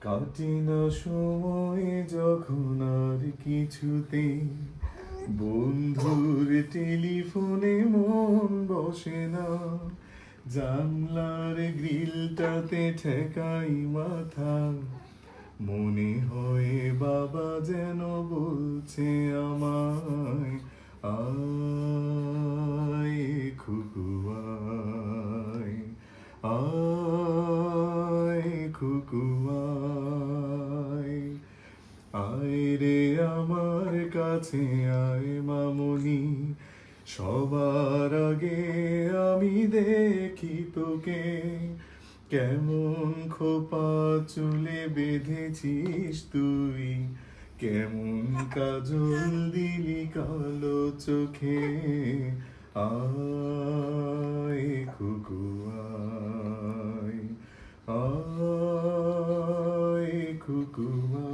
কাটে না সময় যখন আর কিছুতে, বন্ধুর টেলিফোনে মন বসে না, জানলার গ্রিলটাতে ঠেকাই মাথা, মনে হয় বাবা যেন বলছে আমায়, আয় খুকু আয়, আয় খুকু আয়, আয় রে আমার কাছে আয় মামুনি, সবার আগে আমি দেখি তোকে, কেমন খোপা চুলে বেঁধেছিস তুই, কেমন কাজল দিলি কালো চোখে, আয় খুকু আয়, আয় খুকু আয়।